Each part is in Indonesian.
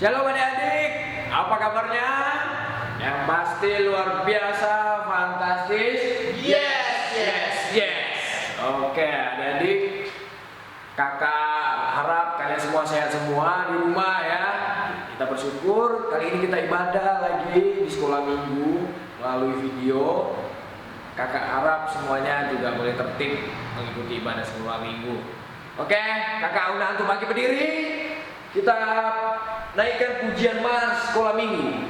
Shalom adik-adik, apa kabarnya? Yang pasti luar biasa, fantastis. Yes. Oke adik-adik, kakak harap kalian semua sehat semua di rumah ya. Kita bersyukur kali ini kita ibadah lagi di sekolah minggu melalui video. Kakak harap semuanya juga boleh tertib mengikuti ibadah sekolah minggu. Oke, kakak undang antum bagi berdiri. Kita naikkan pujian Mars sekolah minggu.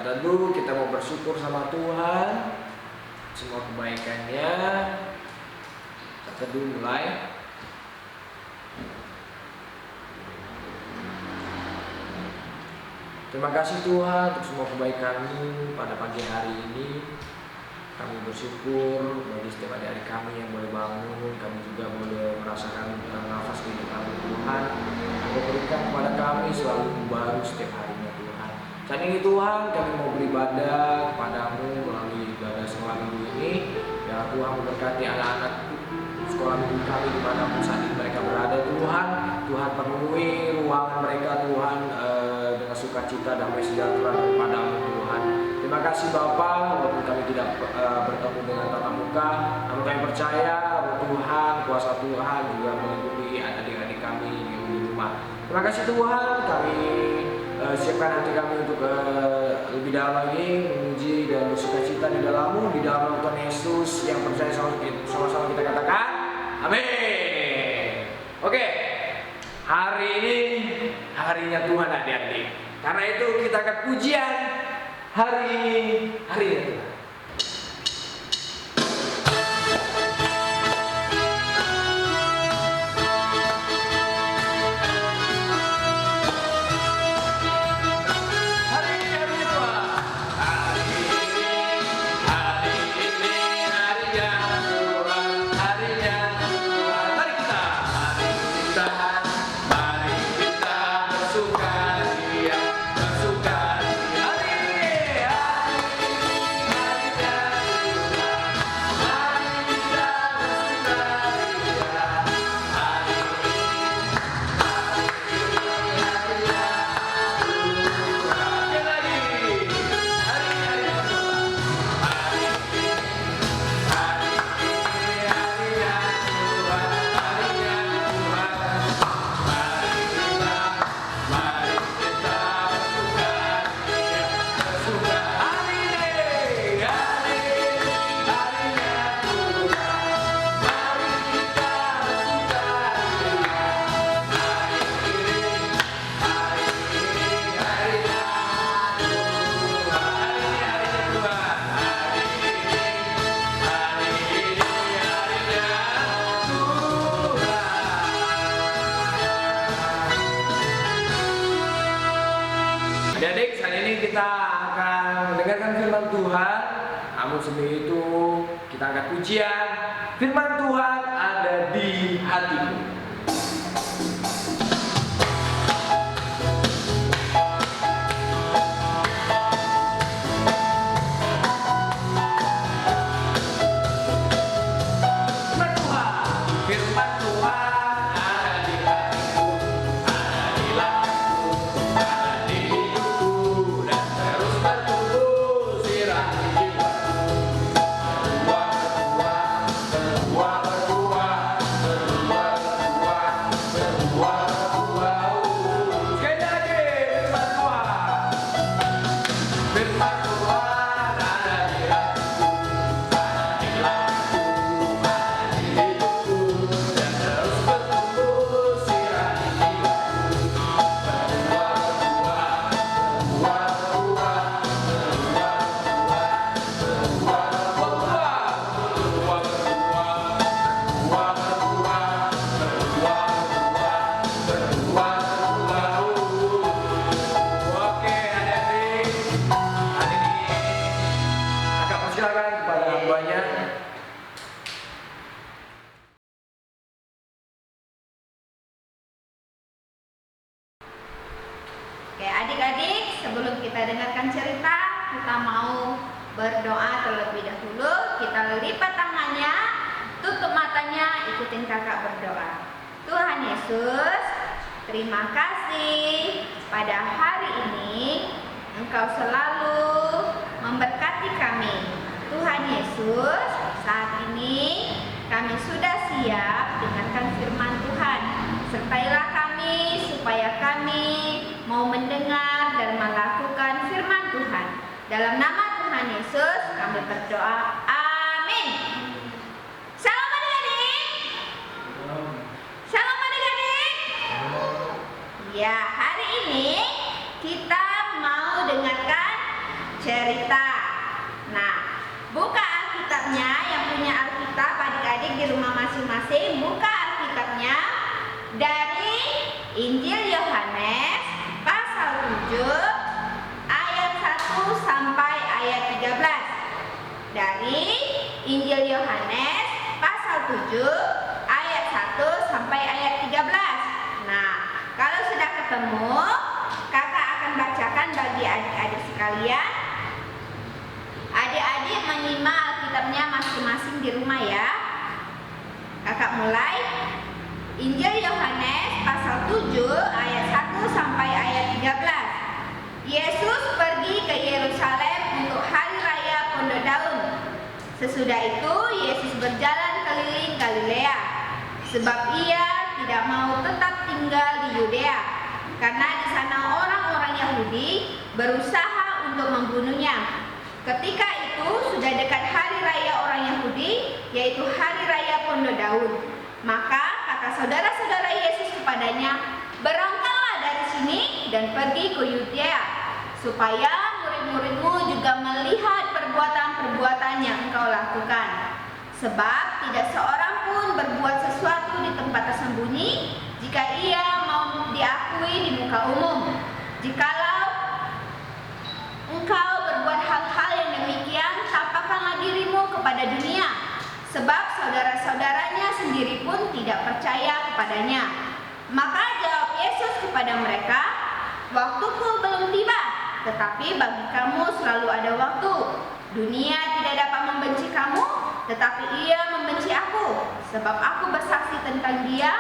Teduh, kita mau bersyukur sama Tuhan semua kebaikannya. Teduh mulai. Terima kasih Tuhan untuk semua kebaikan-Mu pada pagi hari ini. Kami bersyukur bagi setiap adik-adik kami yang boleh bangun. Kami juga boleh merasakan nafas kehidupan Tuhan. Kau berikan kepada kami selalu baru setiap harinya Tuhan. Saat ini Tuhan kami mau beribadah kepada-Mu melalui ibadah sekolah minggu ini. Ya Tuhan memberkati anak-anak sekolah minggu kami dimanapun saat ini mereka berada Tuhan. Tuhan penuhi ruangan mereka Tuhan dengan sukacita damai sejahtera kepada-Mu Tuhan. Terima kasih Bapa, walaupun kami tidak bertemu dengan tatap muka, namun kami percaya bahwa Tuhan, kuasa Tuhan juga melindungi adik-adik kami di rumah. Terima kasih Tuhan, kami siapkan hati kami untuk lebih dalam lagi memuji dan bersukacita di dalam-Mu, di dalam Tuhan Yesus yang percaya. Sama-sama kita katakan amin. Oke, hari ini harinya Tuhan adik-adik. Karena itu kita akan pujian hari ini, harinya Tuhan. Adik-adik, saat ini kita akan mendengarkan firman Tuhan. Namun sebelum itu kita angkat pujian. Firman Tuhan ada di hatiku. Berbuah persilakan kepada hambanya. Oke, adik-adik, sebelum kita dengarkan cerita, kita mau berdoa terlebih dahulu. Kita lipat tangannya, tutup matanya, ikutin kakak berdoa. Tuhan Yesus, terima kasih pada hari ini Engkau selalu memberkati kami. Tuhan Yesus, saat ini kami sudah siap dengarkan firman Tuhan. Sertailah kami supaya kami mau mendengar dan melakukan firman Tuhan. Dalam nama Tuhan Yesus kami berdoa. Amin. Salam adik-adik. Salam adik-adik. Ya, hari ini kita mau dengarkan cerita. Nah, buka Alkitabnya, yang punya Alkitab adik-adik di rumah masing-masing, buka Alkitabnya dari Injil Yohanes pasal 7 ayat 1 sampai ayat 13. Dari Injil Yohanes pasal 7 ayat 1 sampai ayat 13. Nah, kalau sudah ketemu, kakak akan bacakan bagi adik-adik sekalian. Adik-adik menyimak Alkitabnya masing-masing di rumah ya. Kakak mulai. Injil Yohanes pasal 7 ayat 1 sampai ayat 13. Yesus pergi ke Yerusalem untuk hari raya Pondok Daun. Sesudah itu Yesus berjalan keliling Galilea, sebab ia tidak mau tetap tinggal di Yudea, karena di sana orang-orang Yahudi berusaha untuk membunuhnya. Ketika itu sudah dekat hari raya orang Yahudi, yaitu hari raya Pondok Daun. Maka kata saudara-saudara Yesus kepadanya, "Berangkatlah dari sini dan pergi ke Yudea, supaya murid-muridmu juga melihat perbuatan-perbuatan yang engkau lakukan. Sebab tidak seorang pun berbuat sesuatu di tempat tersembunyi, jika ia mau diakui di muka umum. Jikalau engkau berbuat hal-hal yang demikian, tampakkanlah dirimu kepada dunia, sebab saudara-saudaranya sendiri pun tidak percaya kepadanya." Maka jawab Yesus kepada mereka, "Waktuku belum tiba, tetapi bagi kamu selalu ada waktu. Dunia tidak dapat membenci kamu, tetapi ia membenci aku, sebab aku bersaksi tentang dia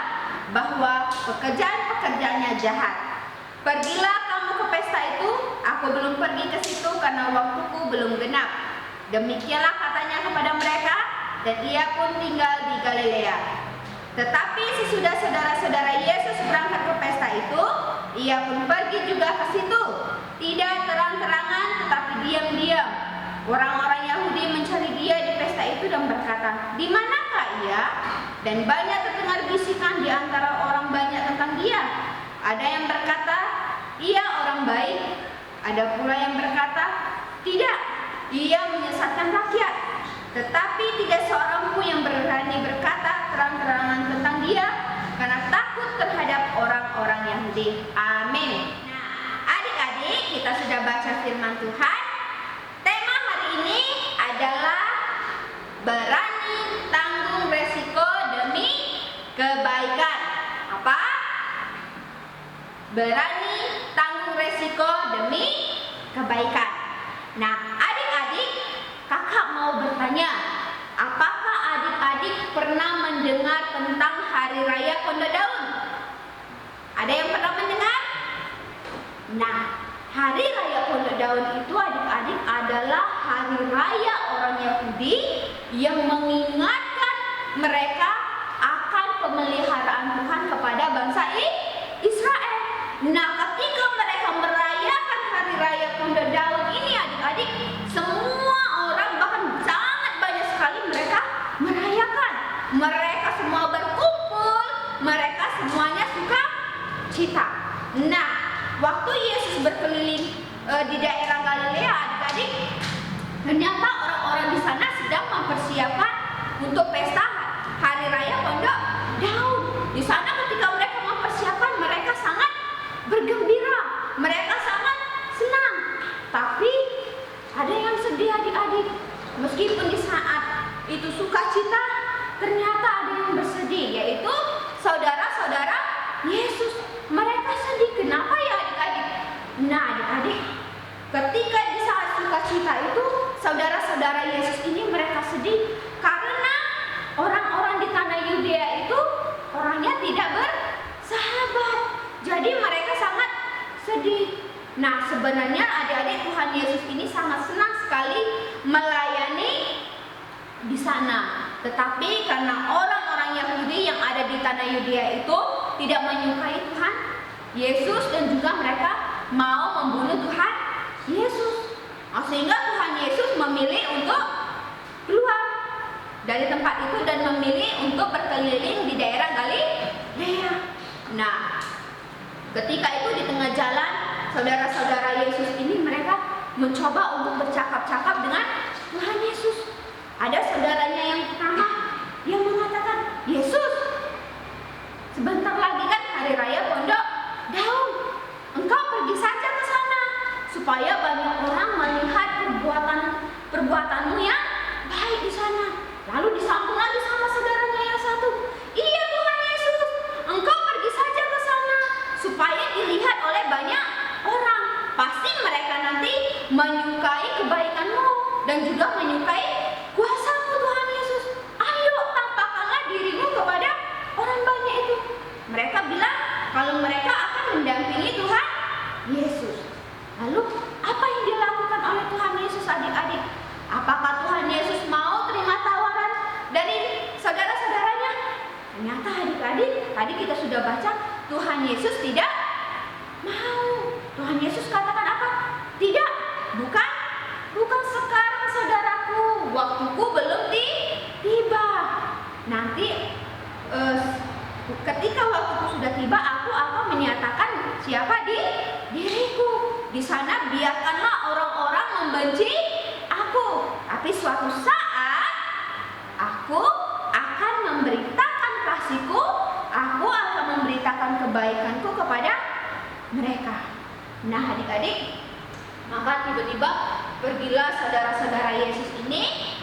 bahwa pekerjaan-pekerjaannya jahat. Pergilah kamu ke pesta itu, aku belum pergi ke situ karena waktuku belum genap." Demikianlah katanya kepada mereka, dan ia pun tinggal di Galilea. Tetapi sesudah saudara-saudara Yesus berangkat ke pesta itu, ia pun pergi juga ke situ. Tidak terang-terangan, tetapi diam-diam. Orang-orang Yahudi mencari dia di pesta itu dan berkata, "Di manakah ia?" Dan banyak terdengar bisikan di antara orang banyak tentang dia. Ada yang berkata, "Ia orang baik." Ada pula yang berkata, "Tidak, ia menyesatkan rakyat." Tetapi tidak seorang pun yang berani berkata terang-terangan tentang dia, karena takut terhadap orang-orang Yahudi. Amin. Nah, adik-adik, kita sudah baca firman Tuhan. Tema hari ini adalah berani tanggung resiko demi kebaikan. Apa? Berani tanggung resiko demi kebaikan. Nah, adik-adik, kakak mau bertanya, apakah adik-adik pernah mendengar tentang Hari Raya Pondok Daun? Ada yang pernah mendengar? Nah, Hari Raya Pondok Daun itu adik-adik adalah hari raya orang Yahudi yang mengingatkan mereka akan pemeliharaan Tuhan kepada bangsa Israel. Nah, ketika mereka merayakan Hari Raya Pondok Daun ini adik-adik, semua orang, bahkan sangat banyak sekali mereka merayakan. Mereka semua berkumpul, mereka semuanya suka cita. Nah, waktu Yesus berkeliling di daerah Galilea adik-adik, ternyata orang-orang di sana sedang mempersiapkan untuk pesta Hari Raya Pondok Daun. Di sana ketika mereka mempersiapkan, mereka sangat bergembira, mereka sangat senang. Tapi ada yang sedih adik-adik. Meskipun di saat itu sukacita, ternyata ada yang bersedih, yaitu saudara-saudara Yesus. Mereka sedih. Kenapa ya adik-adik? Nah adik-adik, ketika di saat sukacita itu, saudara-saudara Yesus ini mereka sedih karena orang-orang di tanah Yudea itu orangnya tidak bersahabat. Jadi mereka sangat sedih. Nah sebenarnya adik-adik, Tuhan Yesus ini sangat senang sekali melayani di sana. Tetapi karena orang-orang Yahudi yang ada di tanah Yudea itu tidak menyukai Tuhan Yesus, dan juga mereka mau membunuh Tuhan Yesus. Sehingga Tuhan Yesus memilih untuk keluar dari tempat itu dan memilih untuk berkeliling di daerah Galilea. Nah, ketika itu di tengah jalan, saudara-saudara Yesus ini mereka mencoba untuk bercakap-cakap dengan Tuhan Yesus. Ada saudaranya yang pertama yang mengatakan, "Yesus, sebentar lagi kan hari raya Pondok Daun. Engkau pergi saja ke sana supaya banyak orang melihat perbuatanmu yang baik di sana." Lalu disambung lagi sama saudaranya yang satu, "Iya Tuhan Yesus, engkau pergi saja ke sana supaya dilihat oleh banyak orang. Pasti mereka nanti menyukai kebaikanmu dan juga menyukai kuasamu Tuhan Yesus. Ayo tampakkanlah dirimu kepada orang banyak itu." Mereka bilang kalau mereka akan mendampingi Tuhan Yesus. Lalu apa yang dilakukan oleh Tuhan Yesus adik-adik? Apakah Tuhan Yesus mau terima tawaran dari saudara-saudaranya? Ternyata adik-adik, tadi kita sudah baca, Tuhan Yesus tidak mau. Tuhan Yesus katakan apa? Tidak, bukan sekarang saudaraku, waktuku belum tiba. Nanti ketika waktuku sudah tiba, aku akan menyatakan siapa diriku. Di sana biarkanlah orang-orang membenci aku, tapi suatu saat aku akan memberitakan kasihku, aku akan memberitakan kebaikanku kepada mereka. Nah adik-adik, maka tiba-tiba pergilah saudara-saudara Yesus ini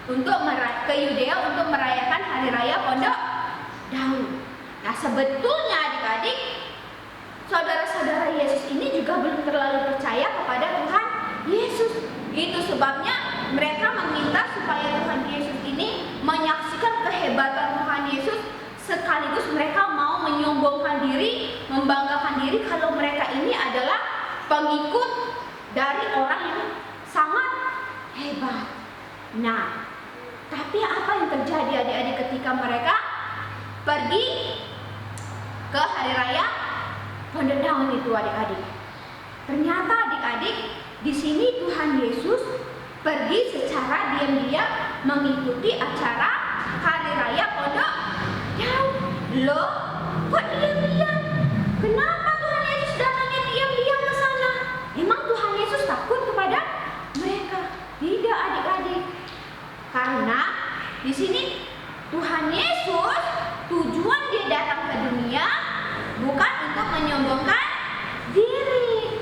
untuk ke Yudea untuk merayakan hari raya Pondok Daun. Nah sebetulnya adik-adik, saudara-saudara Yesus ini juga belum terlalu percaya kepada Tuhan Yesus. Itu sebabnya mereka meminta supaya Tuhan Yesus ini menyaksikan kehebatan Tuhan Yesus, sekaligus mereka mau menyombongkan diri, membanggakan diri kalau mereka ini adalah pengikut dari orang yang sangat hebat. Nah, tapi apa yang terjadi adik-adik ketika mereka pergi ke hari raya Pondok Daun itu adik-adik? Ternyata adik-adik, di sini Tuhan Yesus pergi secara diam-diam mengikuti acara hari raya Pondok Daun. Loh, kok diam-diam? Kenapa Tuhan Yesus datangnya diam-diam ke sana? Emang Tuhan Yesus takut kepada mereka? Tidak adik-adik. Karena di sini Tuhan Yesus tujuan dia datang ke dunia bukan untuk menyombongkan diri.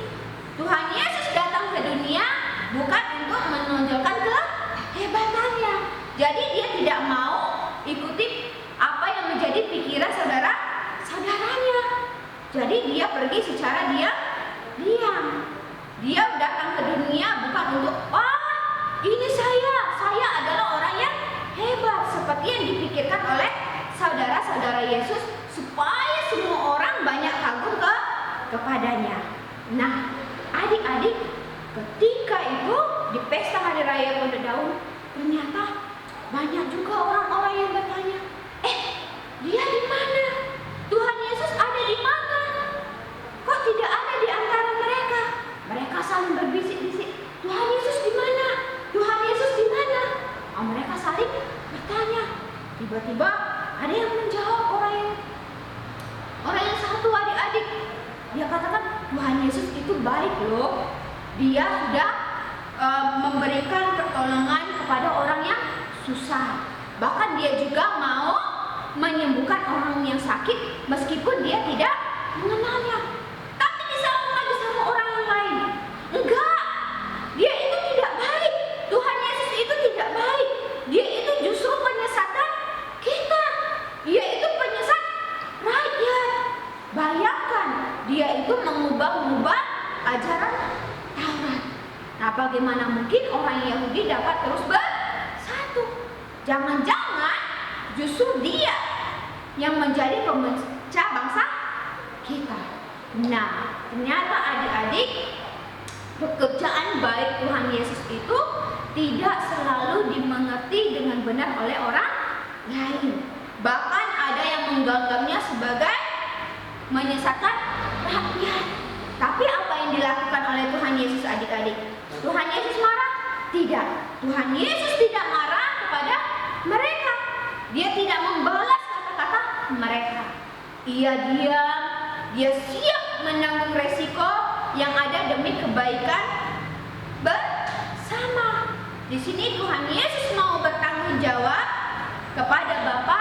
Tuhan Yesus datang ke dunia bukan untuk menonjolkan kehebatannya. Jadi dia tidak mau ikuti apa yang menjadi pikiran saudara-saudaranya. Jadi dia pergi secara diam. Dia datang ke dunia bukan untuk, ini saya adalah orang yang hebat, seperti yang dipikirkan oleh saudara-saudara Yesus, supaya semua orang banyak kagum kepadanya. Nah, adik-adik, ketika itu di pesta hari raya Pondok Daun, ternyata banyak juga orang-orang yang bertanya, dia di mana? Tuhan Yesus ada di mana? Kok tidak ada di antara mereka? Mereka saling berbisik-bisik, Tuhan Yesus di mana? Tuhan Yesus di mana? Mereka saling bertanya. Tiba-tiba ada yang menjawab, orang yang satu adik-adik. Dia katakan, Tuhan Yesus itu baik loh. Dia sudah memberikan pertolongan kepada orang yang susah. Bahkan dia juga mau menyembuhkan orang yang sakit meskipun dia tidak mengenalnya. Tapi disambung lagi sama orang yang lain, enggak, dia itu tidak baik. Tuhan Yesus itu tidak bagaimana mungkin orang Yahudi dapat terus bersatu? Jangan-jangan justru dia yang menjadi pemecah bangsa kita. Nah, ternyata adik-adik, pekerjaan baik Tuhan Yesus itu tidak selalu dimengerti dengan benar oleh orang lain. Bahkan ada yang menganggapnya sebagai menyesatkan rakyat. Tapi apa yang dilakukan oleh Tuhan Yesus, adik-adik? Tuhan Yesus marah? Tidak. Tuhan Yesus tidak marah kepada mereka. Dia tidak membalas kata-kata mereka. Ia diam, dia siap menanggung resiko yang ada demi kebaikan bersama. Di sini Tuhan Yesus mau bertanggung jawab kepada Bapa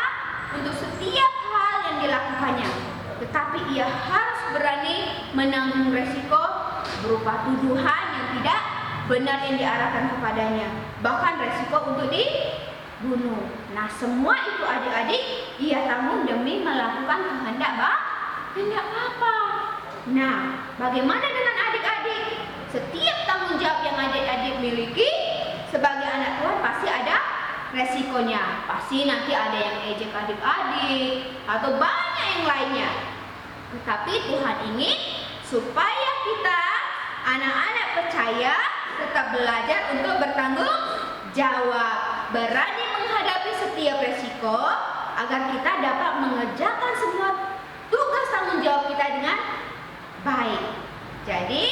untuk setiap hal yang dilakukannya. Tetapi ia harus berani menanggung resiko berupa tuduhan yang tidak benar yang diarahkan kepadanya. Bahkan resiko untuk dibunuh. Nah, semua itu adik-adik ia tanggung demi melakukan kehendak Bapa. Nah, bagaimana dengan adik-adik? Setiap tanggung jawab yang adik-adik miliki sebagai anak Tuhan pasti ada resikonya. Pasti nanti ada yang ejek adik-adik atau banyak yang lainnya. Tetapi Tuhan ingin supaya kita anak-anak percaya tetap belajar untuk bertanggung jawab, berani menghadapi setiap resiko agar kita dapat mengerjakan semua tugas tanggung jawab kita dengan baik. Jadi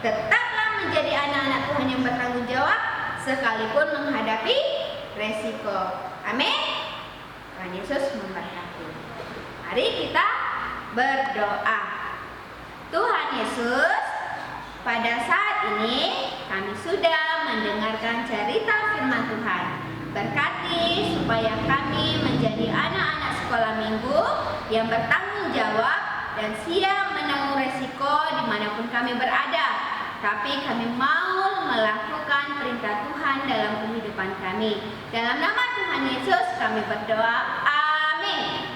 tetaplah menjadi anak-anak Tuhan yang bertanggung jawab sekalipun menghadapi resiko. Amin. Tuhan Yesus memberkati. Mari kita berdoa. Tuhan Yesus, pada saat ini kami sudah mendengarkan cerita firman Tuhan. Berkati supaya kami menjadi anak-anak sekolah minggu yang bertanggung jawab dan siap menanggung resiko dimanapun kami berada. Tapi kami mau melakukan perintah Tuhan dalam kehidupan kami. Dalam nama Tuhan Yesus kami berdoa. Amin.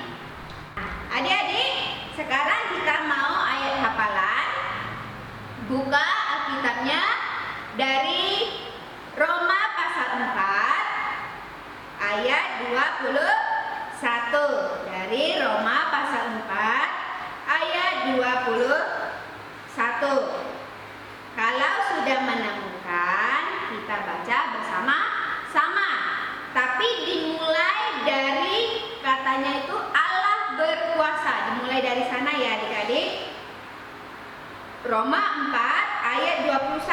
Adik-adik, sekarang kita mau ayat hafalan. Buka Alkitabnya dari Roma pasal 4 ayat 21. Dari Roma pasal 4 ayat 21. Kalau sudah menemukan, kita baca bersama-sama. Tapi dimulai dari katanya itu Allah berkuasa. Dimulai dari sana ya adik-adik. Roma 4 ayat 21.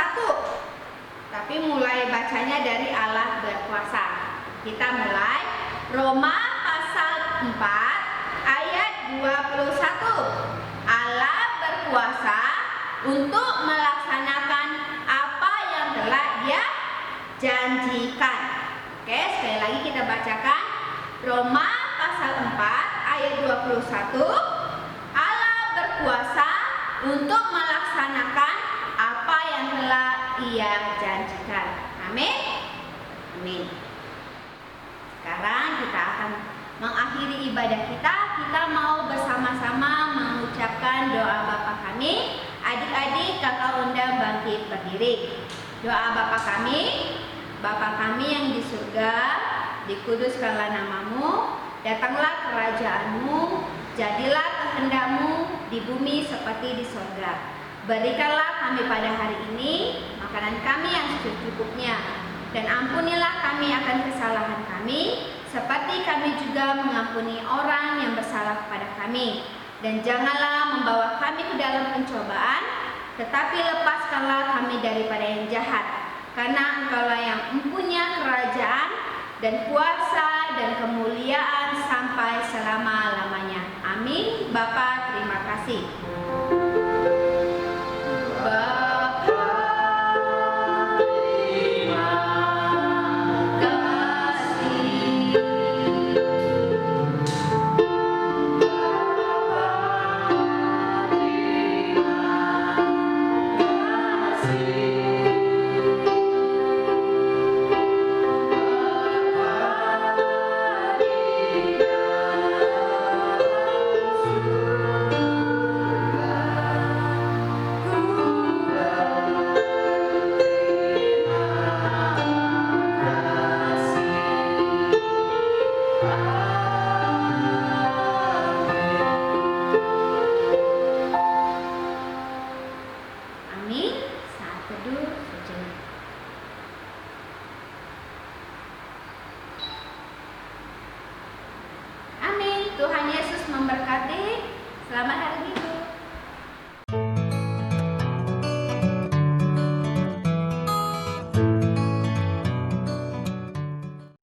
Tapi mulai bacanya dari Allah berkuasa. Kita mulai Roma pasal 4 ayat 21. Allah berkuasa untuk melaksanakan apa yang telah Dia janjikan. Oke, sekali lagi kita bacakan Roma pasal 4 ayat 21. Allah berkuasa untuk melaksanakan apa yang telah Ia janjikan. Amin. Amin. Sekarang kita akan mengakhiri ibadah kita. Kita mau bersama-sama mengucapkan doa Bapa kami. Adik-adik kakak undang bangkit berdiri. Doa Bapa kami. Bapa kami yang di surga, dikuduskanlah namamu, datanglah kerajaanmu, jadilah kehendakmu di bumi seperti di surga. Berikanlah kami pada hari ini makanan kami yang secukupnya, dan ampunilah kami akan kesalahan kami, seperti kami juga mengampuni orang yang bersalah kepada kami. Dan janganlah membawa kami ke dalam pencobaan, tetapi lepaskanlah kami daripada yang jahat. Karena Engkaulah yang mempunyai kerajaan dan kuasa dan kemuliaan sampai selama-lamanya. Amin. Bapa, terima kasih. memberkati. Selamat hari Minggu.